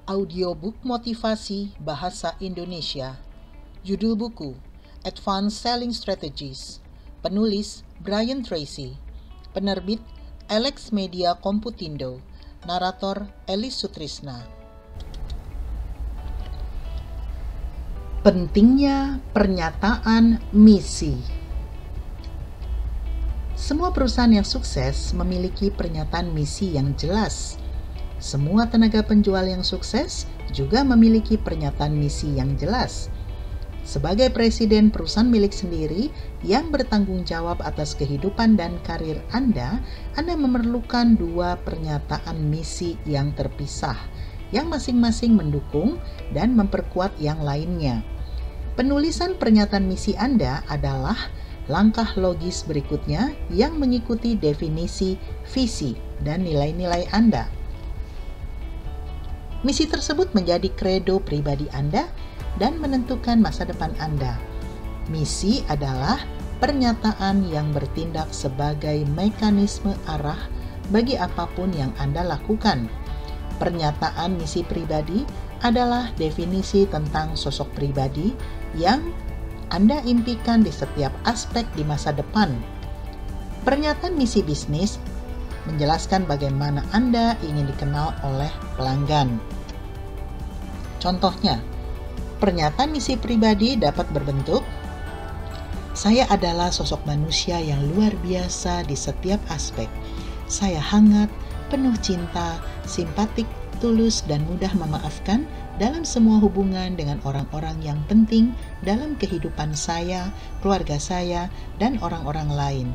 Audiobook motivasi bahasa Indonesia. Judul buku, Advanced Selling Strategies. Penulis, Brian Tracy. Penerbit, Alex Media Komputindo. Narator, Elis Sutrisna. Pentingnya pernyataan misi. Semua perusahaan yang sukses memiliki pernyataan misi yang jelas. Semua tenaga penjual yang sukses juga memiliki pernyataan misi yang jelas. Sebagai presiden perusahaan milik sendiri yang bertanggung jawab atas kehidupan dan karir Anda memerlukan dua pernyataan misi yang terpisah, yang masing-masing mendukung dan memperkuat yang lainnya. Penulisan pernyataan misi Anda adalah langkah logis berikutnya yang mengikuti definisi, visi, dan nilai-nilai Anda. Misi tersebut menjadi kredo pribadi Anda dan menentukan masa depan Anda. Misi adalah pernyataan yang bertindak sebagai mekanisme arah bagi apapun yang Anda lakukan. Pernyataan misi pribadi adalah definisi tentang sosok pribadi yang Anda impikan di setiap aspek di masa depan. Pernyataan misi bisnis menjelaskan bagaimana Anda ingin dikenal oleh pelanggan. Contohnya, pernyataan misi pribadi dapat berbentuk, saya adalah sosok manusia yang luar biasa di setiap aspek. Saya hangat, penuh cinta, simpatik, tulus, dan mudah memaafkan dalam semua hubungan dengan orang-orang yang penting dalam kehidupan saya, keluarga saya, dan orang-orang lain.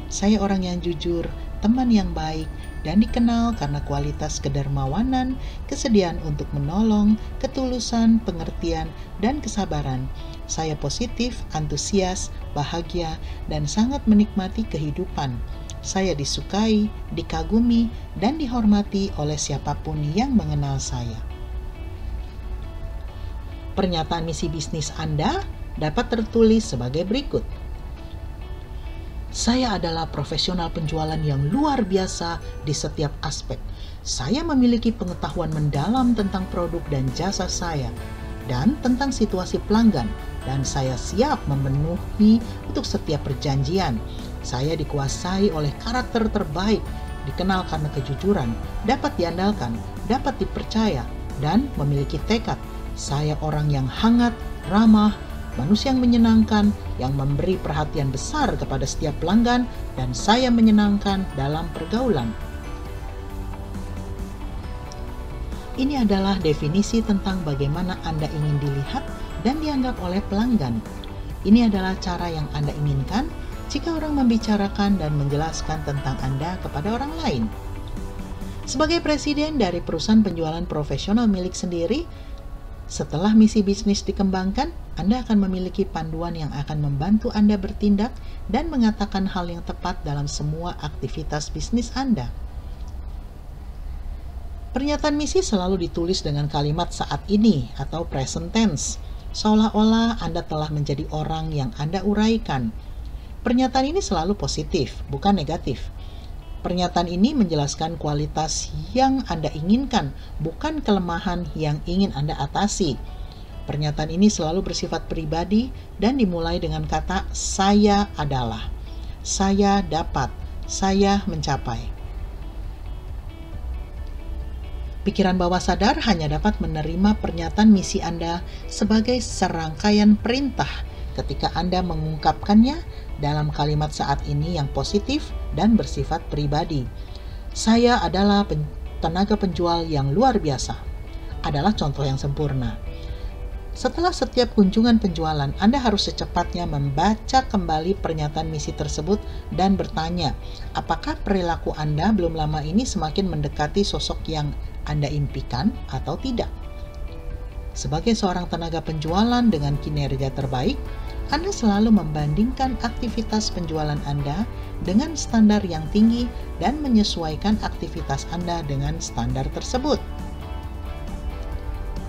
Saya orang yang jujur, teman yang baik, dan dikenal karena kualitas kedermawanan, kesediaan untuk menolong, ketulusan, pengertian, dan kesabaran. Saya positif, antusias, bahagia, dan sangat menikmati kehidupan. Saya disukai, dikagumi, dan dihormati oleh siapapun yang mengenal saya. Pernyataan misi bisnis Anda dapat tertulis sebagai berikut. Saya adalah profesional penjualan yang luar biasa di setiap aspek. Saya memiliki pengetahuan mendalam tentang produk dan jasa saya dan tentang situasi pelanggan, dan saya siap memenuhi untuk setiap perjanjian. Saya dikuasai oleh karakter terbaik, dikenal karena kejujuran, dapat diandalkan, dapat dipercaya, dan memiliki tekad. Saya orang yang hangat, ramah, manusia yang menyenangkan, yang memberi perhatian besar kepada setiap pelanggan, dan saya menyenangkan dalam pergaulan. Ini adalah definisi tentang bagaimana Anda ingin dilihat dan dianggap oleh pelanggan. Ini adalah cara yang Anda inginkan jika orang membicarakan dan menjelaskan tentang Anda kepada orang lain. Sebagai presiden dari perusahaan penjualan profesional milik sendiri, setelah misi bisnis dikembangkan, Anda akan memiliki panduan yang akan membantu Anda bertindak dan mengatakan hal yang tepat dalam semua aktivitas bisnis Anda. Pernyataan misi selalu ditulis dengan kalimat saat ini atau present tense, seolah-olah Anda telah menjadi orang yang Anda uraikan. Pernyataan ini selalu positif, bukan negatif. Pernyataan ini menjelaskan kualitas yang Anda inginkan, bukan kelemahan yang ingin Anda atasi. Pernyataan ini selalu bersifat pribadi dan dimulai dengan kata saya adalah, saya dapat, saya mencapai. Pikiran bawah sadar hanya dapat menerima pernyataan misi Anda sebagai serangkaian perintah ketika Anda mengungkapkannya dalam kalimat saat ini yang positif dan bersifat pribadi. Saya adalah tenaga penjual yang luar biasa, adalah contoh yang sempurna. Setelah setiap kunjungan penjualan, Anda harus secepatnya membaca kembali pernyataan misi tersebut dan bertanya, apakah perilaku Anda belum lama ini semakin mendekati sosok yang Anda impikan atau tidak? Sebagai seorang tenaga penjualan dengan kinerja terbaik, Anda selalu membandingkan aktivitas penjualan Anda dengan standar yang tinggi dan menyesuaikan aktivitas Anda dengan standar tersebut.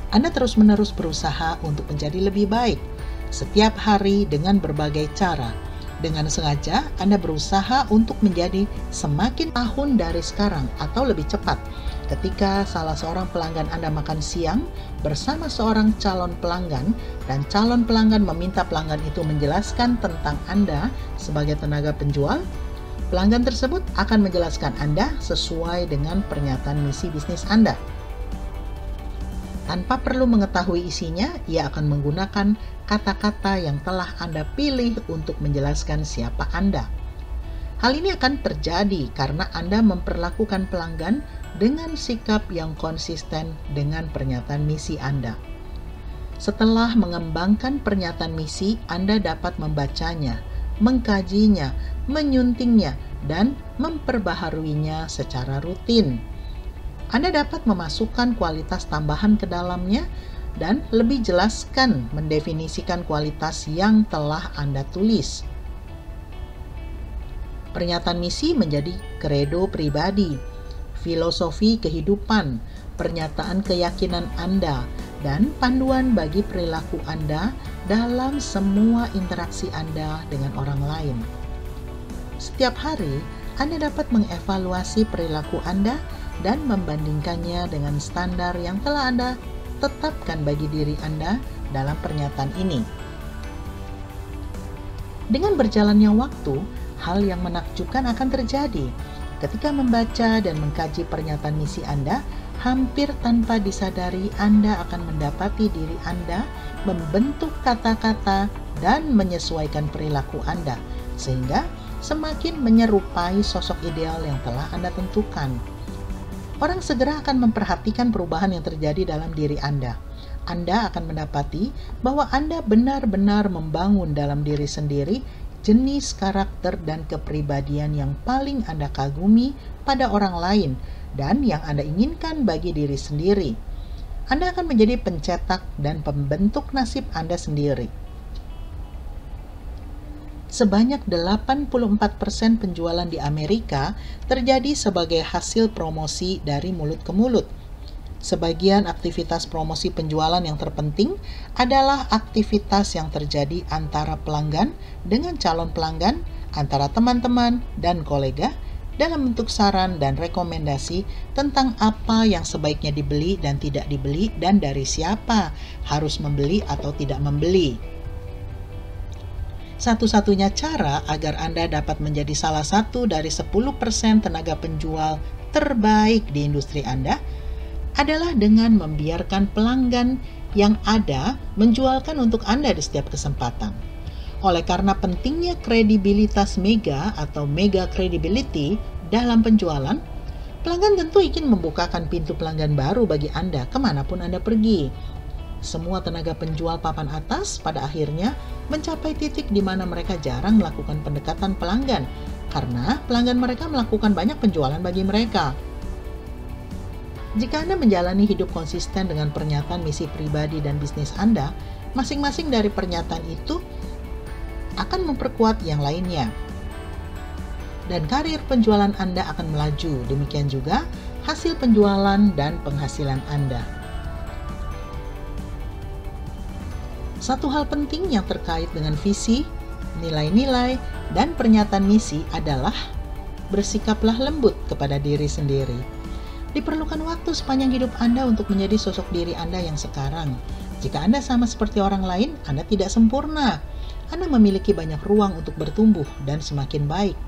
Anda terus-menerus berusaha untuk menjadi lebih baik setiap hari dengan berbagai cara. Dengan sengaja, Anda berusaha untuk menjadi semakin tahun dari sekarang atau lebih cepat. Ketika salah seorang pelanggan Anda makan siang bersama seorang calon pelanggan dan calon pelanggan meminta pelanggan itu menjelaskan tentang Anda sebagai tenaga penjual, pelanggan tersebut akan menjelaskan Anda sesuai dengan pernyataan misi bisnis Anda. Tanpa perlu mengetahui isinya, ia akan menggunakan kata-kata yang telah Anda pilih untuk menjelaskan siapa Anda. Hal ini akan terjadi karena Anda memperlakukan pelanggan dengan sikap yang konsisten dengan pernyataan misi Anda. Setelah mengembangkan pernyataan misi, Anda dapat membacanya, mengkajinya, menyuntingnya, dan memperbaharuinya secara rutin. Anda dapat memasukkan kualitas tambahan ke dalamnya dan lebih jelaskan mendefinisikan kualitas yang telah Anda tulis. Pernyataan misi menjadi kredo pribadi, filosofi kehidupan, pernyataan keyakinan Anda, dan panduan bagi perilaku Anda dalam semua interaksi Anda dengan orang lain. Setiap hari, Anda dapat mengevaluasi perilaku Anda dan membandingkannya dengan standar yang telah Anda tetapkan bagi diri Anda dalam pernyataan ini. Dengan berjalannya waktu, hal yang menakjubkan akan terjadi. Ketika membaca dan mengkaji pernyataan misi Anda, hampir tanpa disadari Anda akan mendapati diri Anda membentuk kata-kata dan menyesuaikan perilaku Anda, sehingga semakin menyerupai sosok ideal yang telah Anda tentukan. Orang segera akan memperhatikan perubahan yang terjadi dalam diri Anda. Anda akan mendapati bahwa Anda benar-benar membangun dalam diri sendiri jenis karakter dan kepribadian yang paling Anda kagumi pada orang lain dan yang Anda inginkan bagi diri sendiri. Anda akan menjadi pencetak dan pembentuk nasib Anda sendiri. Sebanyak 84% penjualan di Amerika terjadi sebagai hasil promosi dari mulut ke mulut. Sebagian aktivitas promosi penjualan yang terpenting adalah aktivitas yang terjadi antara pelanggan dengan calon pelanggan, antara teman-teman dan kolega, dalam bentuk saran dan rekomendasi tentang apa yang sebaiknya dibeli dan tidak dibeli dan dari siapa harus membeli atau tidak membeli. Satu-satunya cara agar Anda dapat menjadi salah satu dari 10% tenaga penjual terbaik di industri Anda adalah dengan membiarkan pelanggan yang ada menjualkan untuk Anda di setiap kesempatan. Oleh karena pentingnya kredibilitas mega atau mega credibility dalam penjualan, pelanggan tentu ingin membukakan pintu pelanggan baru bagi Anda kemanapun Anda pergi. Semua tenaga penjual papan atas pada akhirnya mencapai titik di mana mereka jarang melakukan pendekatan pelanggan karena pelanggan mereka melakukan banyak penjualan bagi mereka. Jika Anda menjalani hidup konsisten dengan pernyataan misi pribadi dan bisnis Anda, masing-masing dari pernyataan itu akan memperkuat yang lainnya. Dan karir penjualan Anda akan melaju, demikian juga hasil penjualan dan penghasilan Anda. Satu hal penting yang terkait dengan visi, nilai-nilai, dan pernyataan misi adalah bersikaplah lembut kepada diri sendiri. Diperlukan waktu sepanjang hidup Anda untuk menjadi sosok diri Anda yang sekarang. Jika Anda sama seperti orang lain, Anda tidak sempurna. Anda memiliki banyak ruang untuk bertumbuh dan semakin baik.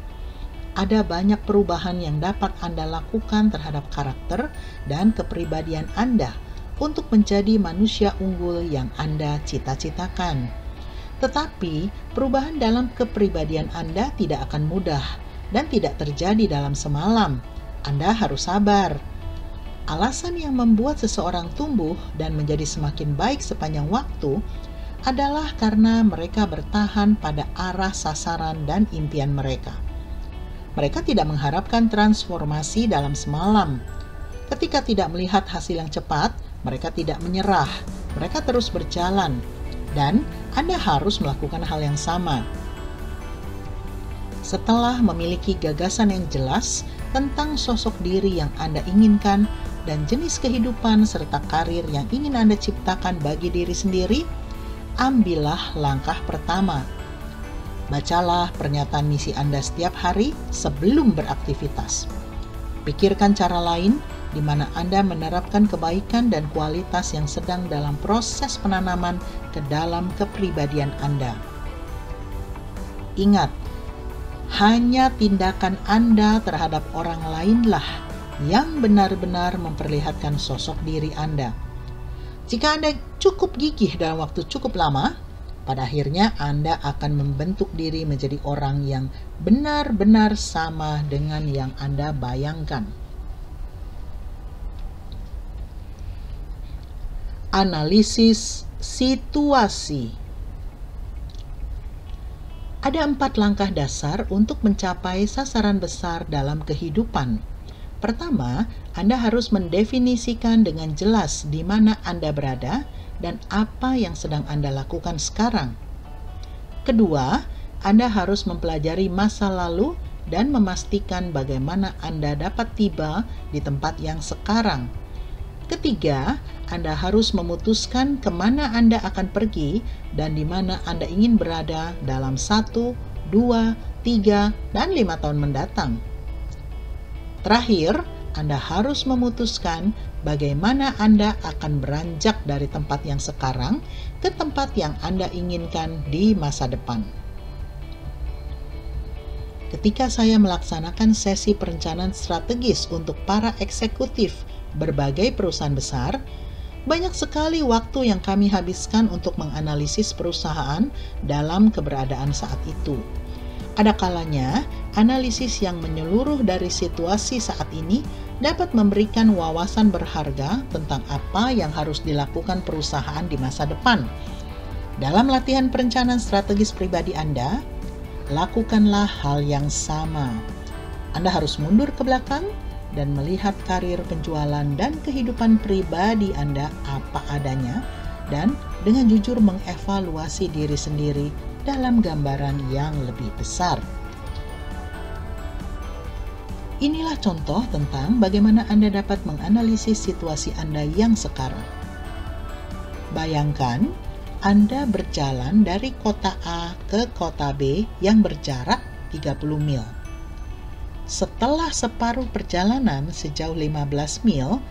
Ada banyak perubahan yang dapat Anda lakukan terhadap karakter dan kepribadian Anda untuk menjadi manusia unggul yang Anda cita-citakan. Tetapi, perubahan dalam kepribadian Anda tidak akan mudah dan tidak terjadi dalam semalam. Anda harus sabar. Alasan yang membuat seseorang tumbuh dan menjadi semakin baik sepanjang waktu adalah karena mereka bertahan pada arah sasaran dan impian mereka. Mereka tidak mengharapkan transformasi dalam semalam. Ketika tidak melihat hasil yang cepat, mereka tidak menyerah. Mereka terus berjalan, dan Anda harus melakukan hal yang sama. Setelah memiliki gagasan yang jelas tentang sosok diri yang Anda inginkan dan jenis kehidupan serta karir yang ingin Anda ciptakan bagi diri sendiri, ambillah langkah pertama. Bacalah pernyataan misi Anda setiap hari sebelum beraktivitas. Pikirkan cara lain di mana Anda menerapkan kebaikan dan kualitas yang sedang dalam proses penanaman ke dalam kepribadian Anda. Ingat, hanya tindakan Anda terhadap orang lainlah yang benar-benar memperlihatkan sosok diri Anda. Jika Anda cukup gigih dalam waktu cukup lama, pada akhirnya Anda akan membentuk diri menjadi orang yang benar-benar sama dengan yang Anda bayangkan. Analisis situasi. Ada 4 langkah dasar untuk mencapai sasaran besar dalam kehidupan. Pertama, Anda harus mendefinisikan dengan jelas di mana Anda berada dan apa yang sedang Anda lakukan sekarang. Kedua, Anda harus mempelajari masa lalu dan memastikan bagaimana Anda dapat tiba di tempat yang sekarang. Ketiga, Anda harus memutuskan kemana Anda akan pergi dan di mana Anda ingin berada dalam 1, 2, 3, dan 5 tahun mendatang. Terakhir, Anda harus memutuskan bagaimana Anda akan beranjak dari tempat yang sekarang ke tempat yang Anda inginkan di masa depan. Ketika saya melaksanakan sesi perencanaan strategis untuk para eksekutif berbagai perusahaan besar, banyak sekali waktu yang kami habiskan untuk menganalisis perusahaan dalam keberadaan saat itu. Ada kalanya, analisis yang menyeluruh dari situasi saat ini dapat memberikan wawasan berharga tentang apa yang harus dilakukan perusahaan di masa depan. Dalam latihan perencanaan strategis pribadi Anda, lakukanlah hal yang sama. Anda harus mundur ke belakang dan melihat karir penjualan dan kehidupan pribadi Anda apa adanya, dan dengan jujur mengevaluasi diri sendiri dalam gambaran yang lebih besar. Inilah contoh tentang bagaimana Anda dapat menganalisis situasi Anda yang sekarang. Bayangkan, Anda berjalan dari kota A ke kota B yang berjarak 30 mil. Setelah separuh perjalanan sejauh 15 mil,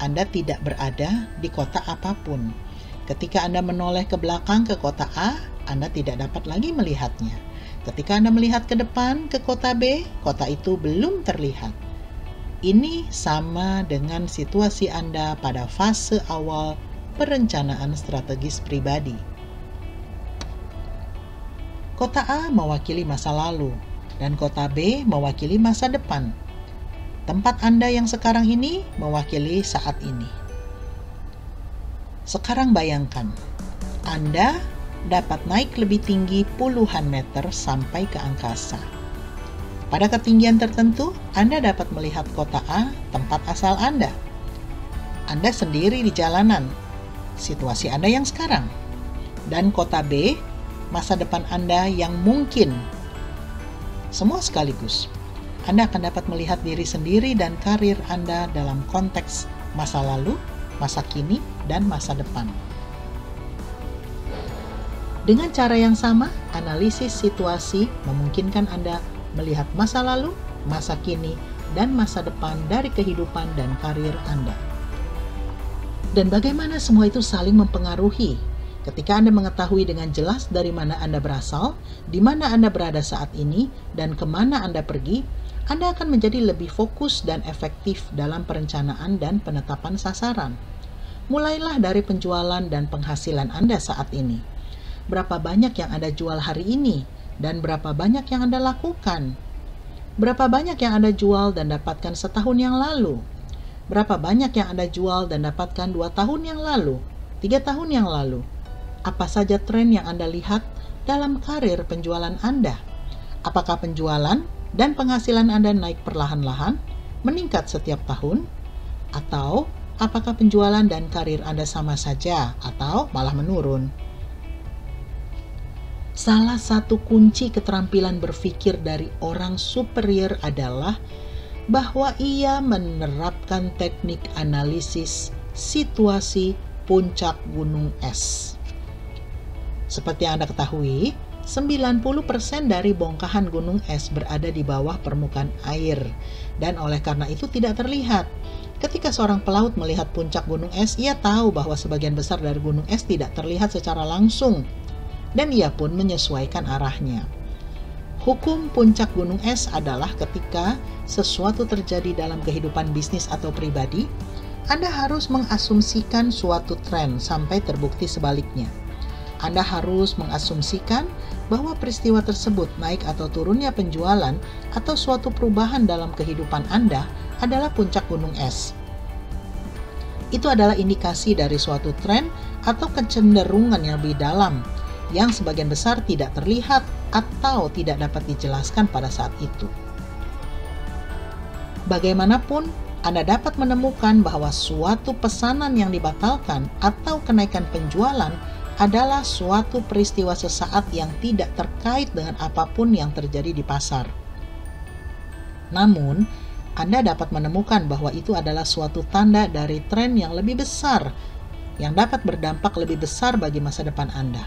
Anda tidak berada di kota apapun. Ketika Anda menoleh ke belakang ke kota A, Anda tidak dapat lagi melihatnya. Ketika Anda melihat ke depan ke kota B, kota itu belum terlihat. Ini sama dengan situasi Anda pada fase awal perencanaan strategis pribadi. Kota A mewakili masa lalu, dan kota B mewakili masa depan. Tempat Anda yang sekarang ini mewakili saat ini. Sekarang bayangkan, Anda dapat naik lebih tinggi puluhan meter sampai ke angkasa. Pada ketinggian tertentu, Anda dapat melihat kota A, tempat asal Anda. Anda sendiri di jalanan, situasi Anda yang sekarang. Dan kota B, masa depan Anda yang mungkin. Semua sekaligus. Anda akan dapat melihat diri sendiri dan karir Anda dalam konteks masa lalu, masa kini, dan masa depan. Dengan cara yang sama, analisis situasi memungkinkan Anda melihat masa lalu, masa kini, dan masa depan dari kehidupan dan karir Anda. Dan bagaimana semua itu saling mempengaruhi? Ketika Anda mengetahui dengan jelas dari mana Anda berasal, di mana Anda berada saat ini, dan kemana Anda pergi, Anda akan menjadi lebih fokus dan efektif dalam perencanaan dan penetapan sasaran. Mulailah dari penjualan dan penghasilan Anda saat ini. Berapa banyak yang Anda jual hari ini, dan berapa banyak yang Anda lakukan? Berapa banyak yang Anda jual dan dapatkan setahun yang lalu? Berapa banyak yang Anda jual dan dapatkan 2 tahun yang lalu, 3 tahun yang lalu? Apa saja tren yang Anda lihat dalam karir penjualan Anda? Apakah penjualan dan penghasilan Anda naik perlahan-lahan, meningkat setiap tahun? Atau apakah penjualan dan karir Anda sama saja atau malah menurun? Salah satu kunci keterampilan berpikir dari orang superior adalah bahwa ia menerapkan teknik analisis situasi puncak gunung es. Seperti yang Anda ketahui, 90% dari bongkahan gunung es berada di bawah permukaan air, dan oleh karena itu tidak terlihat. Ketika seorang pelaut melihat puncak gunung es, ia tahu bahwa sebagian besar dari gunung es tidak terlihat secara langsung, dan ia pun menyesuaikan arahnya. Hukum puncak gunung es adalah ketika sesuatu terjadi dalam kehidupan bisnis atau pribadi, Anda harus mengasumsikan suatu tren sampai terbukti sebaliknya. Anda harus mengasumsikan bahwa peristiwa tersebut, naik atau turunnya penjualan atau suatu perubahan dalam kehidupan Anda, adalah puncak gunung es. Itu adalah indikasi dari suatu tren atau kecenderungan yang lebih dalam, yang sebagian besar tidak terlihat atau tidak dapat dijelaskan pada saat itu. Bagaimanapun, Anda dapat menemukan bahwa suatu pesanan yang dibatalkan atau kenaikan penjualan adalah suatu peristiwa sesaat yang tidak terkait dengan apapun yang terjadi di pasar. Namun, Anda dapat menemukan bahwa itu adalah suatu tanda dari tren yang lebih besar, yang dapat berdampak lebih besar bagi masa depan Anda.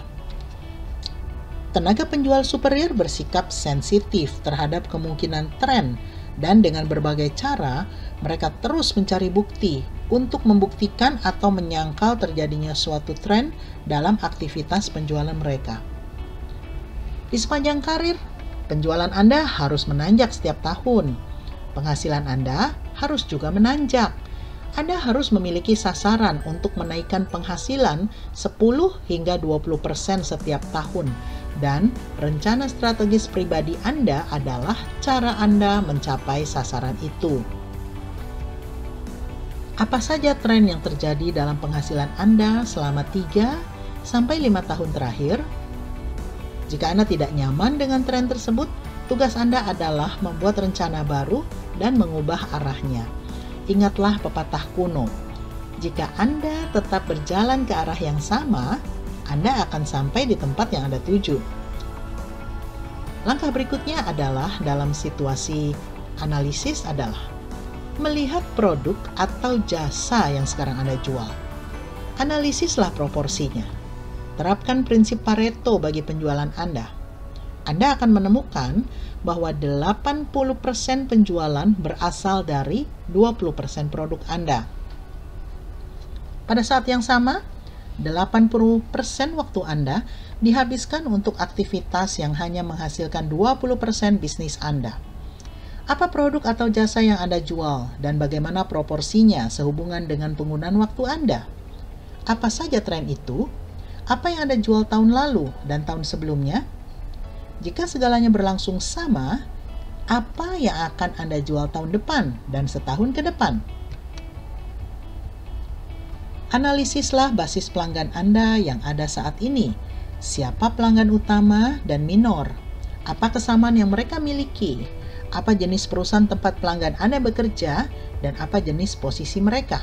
Tenaga penjual superior bersikap sensitif terhadap kemungkinan tren, dan dengan berbagai cara, mereka terus mencari bukti untuk membuktikan atau menyangkal terjadinya suatu tren dalam aktivitas penjualan mereka. Di sepanjang karir, penjualan Anda harus menanjak setiap tahun. Penghasilan Anda harus juga menanjak. Anda harus memiliki sasaran untuk menaikkan penghasilan 10 hingga 20% setiap tahun. Dan rencana strategis pribadi Anda adalah cara Anda mencapai sasaran itu. Apa saja tren yang terjadi dalam penghasilan Anda selama 3-5 tahun terakhir? Jika Anda tidak nyaman dengan tren tersebut, tugas Anda adalah membuat rencana baru dan mengubah arahnya. Ingatlah pepatah kuno, jika Anda tetap berjalan ke arah yang sama, Anda akan sampai di tempat yang Anda tuju. Langkah berikutnya adalah dalam situasi analisis adalah melihat produk atau jasa yang sekarang Anda jual. Analisislah proporsinya. Terapkan prinsip Pareto bagi penjualan Anda. Anda akan menemukan bahwa 80% penjualan berasal dari 20% produk Anda. Pada saat yang sama, 80% waktu Anda dihabiskan untuk aktivitas yang hanya menghasilkan 20% bisnis Anda. Apa produk atau jasa yang Anda jual dan bagaimana proporsinya sehubungan dengan penggunaan waktu Anda? Apa saja tren itu? Apa yang Anda jual tahun lalu dan tahun sebelumnya? Jika segalanya berlangsung sama, apa yang akan Anda jual tahun depan dan setahun ke depan? Analisislah basis pelanggan Anda yang ada saat ini. Siapa pelanggan utama dan minor? Apa kesamaan yang mereka miliki? Apa jenis perusahaan tempat pelanggan Anda bekerja, dan apa jenis posisi mereka?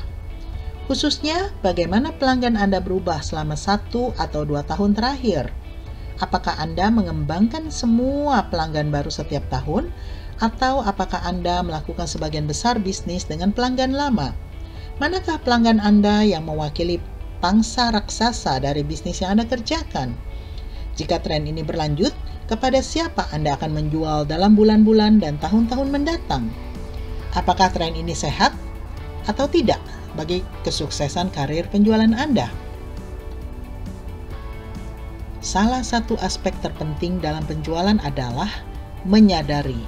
Khususnya, bagaimana pelanggan Anda berubah selama 1 atau 2 tahun terakhir? Apakah Anda mengembangkan semua pelanggan baru setiap tahun, atau apakah Anda melakukan sebagian besar bisnis dengan pelanggan lama? Manakah pelanggan Anda yang mewakili pangsa raksasa dari bisnis yang Anda kerjakan? Jika tren ini berlanjut, kepada siapa Anda akan menjual dalam bulan-bulan dan tahun-tahun mendatang? Apakah tren ini sehat atau tidak bagi kesuksesan karir penjualan Anda? Salah satu aspek terpenting dalam penjualan adalah menyadari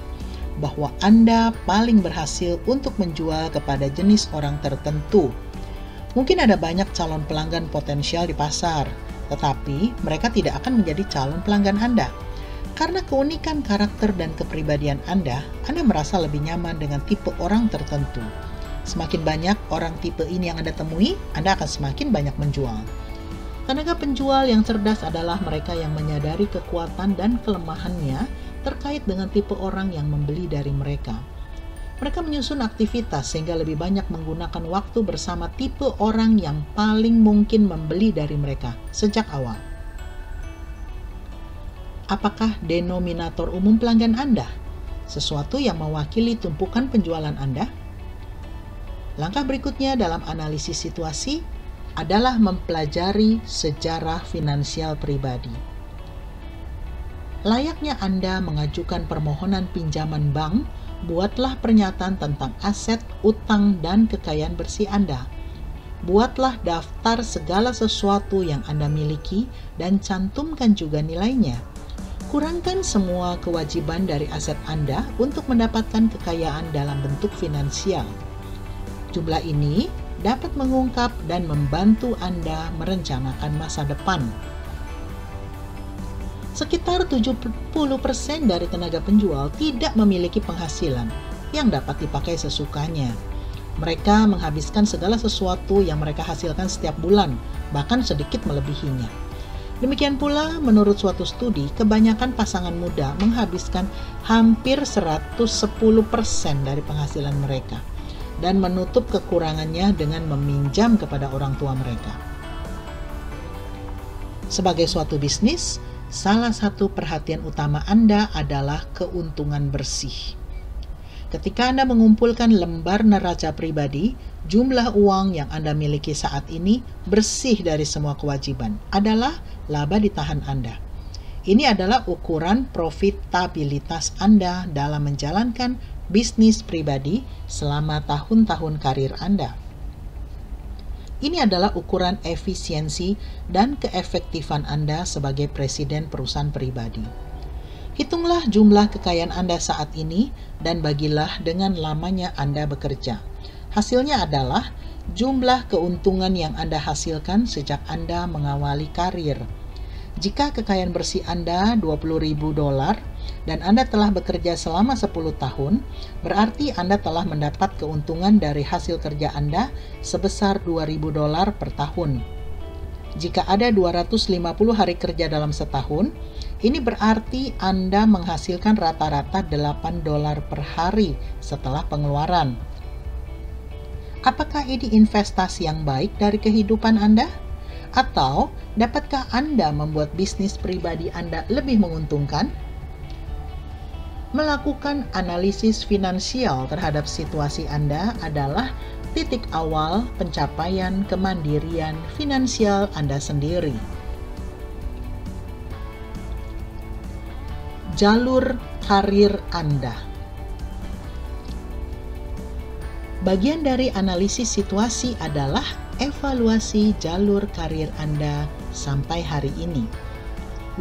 bahwa Anda paling berhasil untuk menjual kepada jenis orang tertentu. Mungkin ada banyak calon pelanggan potensial di pasar, tetapi mereka tidak akan menjadi calon pelanggan Anda. Karena keunikan karakter dan kepribadian Anda merasa lebih nyaman dengan tipe orang tertentu. Semakin banyak orang tipe ini yang Anda temui, Anda akan semakin banyak menjual. Tenaga penjual yang cerdas adalah mereka yang menyadari kekuatan dan kelemahannya terkait dengan tipe orang yang membeli dari mereka. Mereka menyusun aktivitas sehingga lebih banyak menggunakan waktu bersama tipe orang yang paling mungkin membeli dari mereka sejak awal. Apakah denominator umum pelanggan Anda? Sesuatu yang mewakili tumpukan penjualan Anda? Langkah berikutnya dalam analisis situasi adalah mempelajari sejarah finansial pribadi. Layaknya Anda mengajukan permohonan pinjaman bank, buatlah pernyataan tentang aset, utang, dan kekayaan bersih Anda. Buatlah daftar segala sesuatu yang Anda miliki dan cantumkan juga nilainya. Kurangkan semua kewajiban dari aset Anda untuk mendapatkan kekayaan dalam bentuk finansial. Jumlah ini dapat mengungkap dan membantu Anda merencanakan masa depan. Sekitar 70% dari tenaga penjual tidak memiliki penghasilan yang dapat dipakai sesukanya. Mereka menghabiskan segala sesuatu yang mereka hasilkan setiap bulan, bahkan sedikit melebihinya. Demikian pula, menurut suatu studi, kebanyakan pasangan muda menghabiskan hampir 110% dari penghasilan mereka dan menutup kekurangannya dengan meminjam kepada orang tua mereka. Sebagai suatu bisnis, salah satu perhatian utama Anda adalah keuntungan bersih. Ketika Anda mengumpulkan lembar neraca pribadi, jumlah uang yang Anda miliki saat ini bersih dari semua kewajiban adalah laba di tangan Anda. Ini adalah ukuran profitabilitas Anda dalam menjalankan bisnis pribadi selama tahun-tahun karir Anda. Ini adalah ukuran efisiensi dan keefektifan Anda sebagai presiden perusahaan pribadi. Hitunglah jumlah kekayaan Anda saat ini dan bagilah dengan lamanya Anda bekerja. Hasilnya adalah jumlah keuntungan yang Anda hasilkan sejak Anda mengawali karir. Jika kekayaan bersih Anda $20.000 dan Anda telah bekerja selama 10 tahun, berarti Anda telah mendapat keuntungan dari hasil kerja Anda sebesar $2.000 per tahun. Jika ada 250 hari kerja dalam setahun, ini berarti Anda menghasilkan rata-rata $8 per hari setelah pengeluaran. Apakah ini investasi yang baik dari kehidupan Anda? Atau dapatkah Anda membuat bisnis pribadi Anda lebih menguntungkan? Melakukan analisis finansial terhadap situasi Anda adalah titik awal pencapaian kemandirian finansial Anda sendiri. Jalur karir Anda. Bagian dari analisis situasi adalah evaluasi jalur karir Anda sampai hari ini.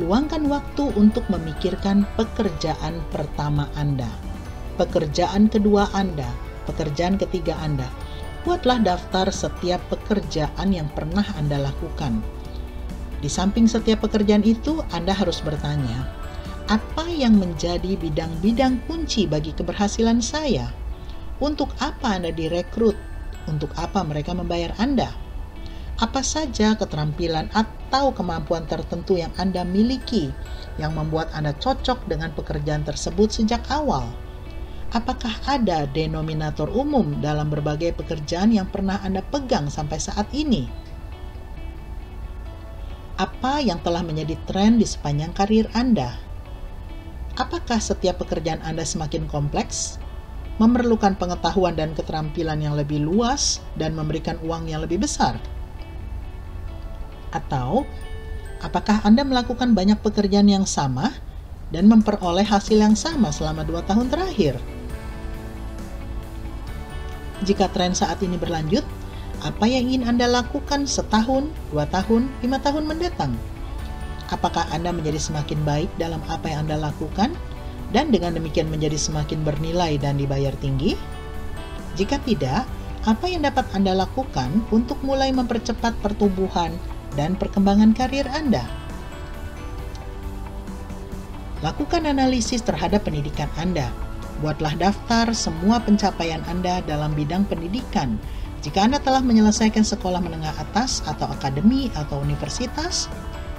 Luangkan waktu untuk memikirkan pekerjaan pertama Anda, pekerjaan kedua Anda, pekerjaan ketiga Anda. Buatlah daftar setiap pekerjaan yang pernah Anda lakukan. Di samping setiap pekerjaan itu, Anda harus bertanya, apa yang menjadi bidang-bidang kunci bagi keberhasilan saya? Untuk apa Anda direkrut? Untuk apa mereka membayar Anda? Apa saja keterampilan atau kemampuan tertentu yang Anda miliki yang membuat Anda cocok dengan pekerjaan tersebut sejak awal? Apakah ada denominator umum dalam berbagai pekerjaan yang pernah Anda pegang sampai saat ini? Apa yang telah menjadi tren di sepanjang karir Anda? Apakah setiap pekerjaan Anda semakin kompleks, memerlukan pengetahuan dan keterampilan yang lebih luas, dan memberikan uang yang lebih besar? Atau, apakah Anda melakukan banyak pekerjaan yang sama dan memperoleh hasil yang sama selama 2 tahun terakhir? Jika tren saat ini berlanjut, apa yang ingin Anda lakukan setahun, 2 tahun, 5 tahun mendatang? Apakah Anda menjadi semakin baik dalam apa yang Anda lakukan dan dengan demikian menjadi semakin bernilai dan dibayar tinggi? Jika tidak, apa yang dapat Anda lakukan untuk mulai mempercepat pertumbuhan dan perkembangan karir Anda? Lakukan analisis terhadap pendidikan Anda. Buatlah daftar semua pencapaian Anda dalam bidang pendidikan. Jika Anda telah menyelesaikan sekolah menengah atas atau akademi atau universitas,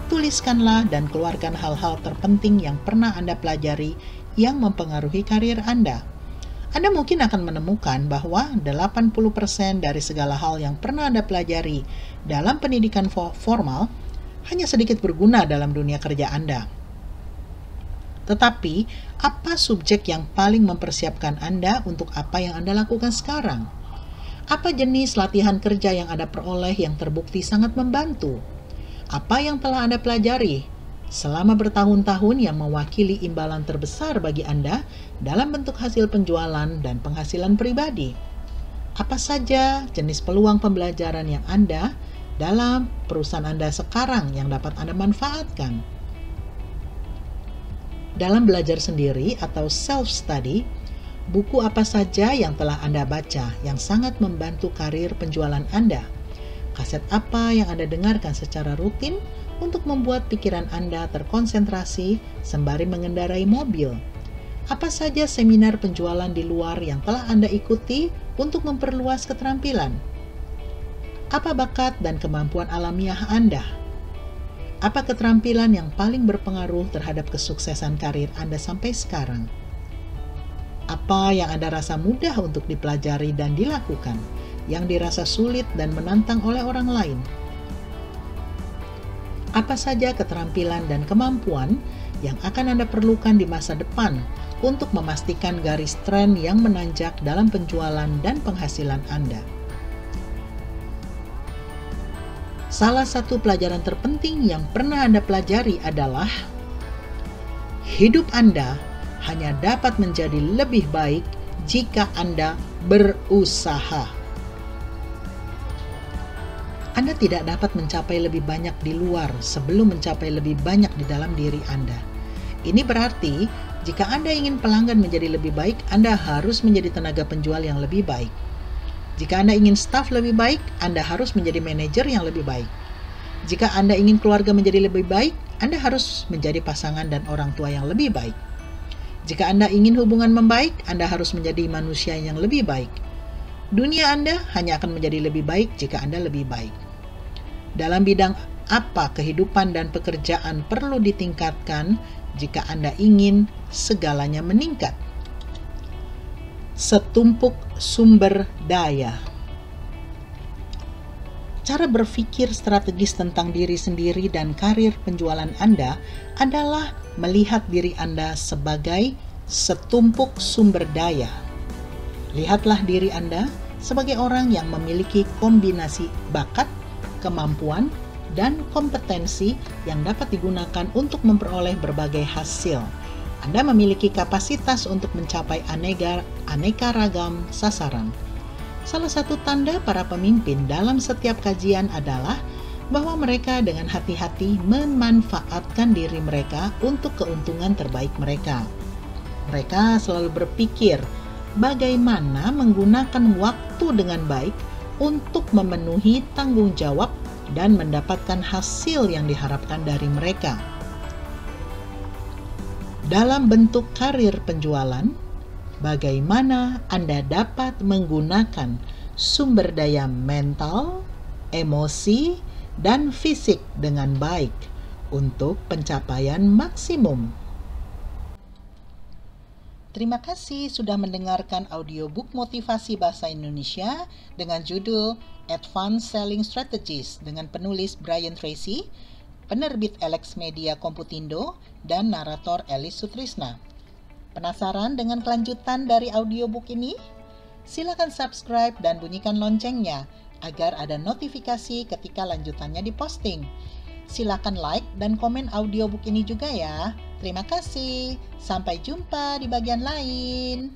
tuliskanlah dan keluarkan hal-hal terpenting yang pernah Anda pelajari yang mempengaruhi karir Anda. Anda mungkin akan menemukan bahwa 80% dari segala hal yang pernah Anda pelajari dalam pendidikan formal hanya sedikit berguna dalam dunia kerja Anda. Tetapi, apa subjek yang paling mempersiapkan Anda untuk apa yang Anda lakukan sekarang? Apa jenis latihan kerja yang Anda peroleh yang terbukti sangat membantu? Apa yang telah Anda pelajari selama bertahun-tahun yang mewakili imbalan terbesar bagi Anda dalam bentuk hasil penjualan dan penghasilan pribadi. Apa saja jenis peluang pembelajaran yang Anda dalam perusahaan Anda sekarang yang dapat Anda manfaatkan? Dalam belajar sendiri atau self-study, buku apa saja yang telah Anda baca yang sangat membantu karir penjualan Anda? Kaset apa yang Anda dengarkan secara rutin untuk membuat pikiran Anda terkonsentrasi sembari mengendarai mobil? Apa saja seminar penjualan di luar yang telah Anda ikuti untuk memperluas keterampilan? Apa bakat dan kemampuan alamiah Anda? Apa keterampilan yang paling berpengaruh terhadap kesuksesan karir Anda sampai sekarang? Apa yang Anda rasa mudah untuk dipelajari dan dilakukan, yang dirasa sulit dan menantang oleh orang lain? Apa saja keterampilan dan kemampuan yang akan Anda perlukan di masa depan untuk memastikan garis tren yang menanjak dalam penjualan dan penghasilan Anda? Salah satu pelajaran terpenting yang pernah Anda pelajari adalah hidup Anda hanya dapat menjadi lebih baik jika Anda berusaha. Anda tidak dapat mencapai lebih banyak di luar sebelum mencapai lebih banyak di dalam diri Anda. Ini berarti, jika Anda ingin pelanggan menjadi lebih baik, Anda harus menjadi tenaga penjual yang lebih baik. Jika Anda ingin staf lebih baik, Anda harus menjadi manajer yang lebih baik. Jika Anda ingin keluarga menjadi lebih baik, Anda harus menjadi pasangan dan orang tua yang lebih baik. Jika Anda ingin hubungan membaik, Anda harus menjadi manusia yang lebih baik. Dunia Anda hanya akan menjadi lebih baik jika Anda lebih baik. Dalam bidang apa kehidupan dan pekerjaan perlu ditingkatkan jika Anda ingin segalanya meningkat? Setumpuk sumber daya. Cara berpikir strategis tentang diri sendiri dan karir penjualan Anda adalah melihat diri Anda sebagai setumpuk sumber daya. Lihatlah diri Anda sebagai orang yang memiliki kombinasi bakat, kemampuan, dan kompetensi yang dapat digunakan untuk memperoleh berbagai hasil. Anda memiliki kapasitas untuk mencapai aneka ragam sasaran. Salah satu tanda para pemimpin dalam setiap kajian adalah bahwa mereka dengan hati-hati memanfaatkan diri mereka untuk keuntungan terbaik mereka. Mereka selalu berpikir bagaimana menggunakan waktu dengan baik untuk memenuhi tanggung jawab dan mendapatkan hasil yang diharapkan dari mereka. Dalam bentuk karir penjualan, bagaimana Anda dapat menggunakan sumber daya mental, emosi, dan fisik dengan baik untuk pencapaian maksimum. Terima kasih sudah mendengarkan audiobook motivasi bahasa Indonesia dengan judul Advanced Selling Strategies dengan penulis Brian Tracy, penerbit Alex Media Komputindo, dan narator Elis Sutrisna. Penasaran dengan kelanjutan dari audiobook ini? Silakan subscribe dan bunyikan loncengnya agar ada notifikasi ketika lanjutannya diposting. Silakan like dan komen audiobook ini juga ya. Terima kasih. Sampai jumpa di bagian lain.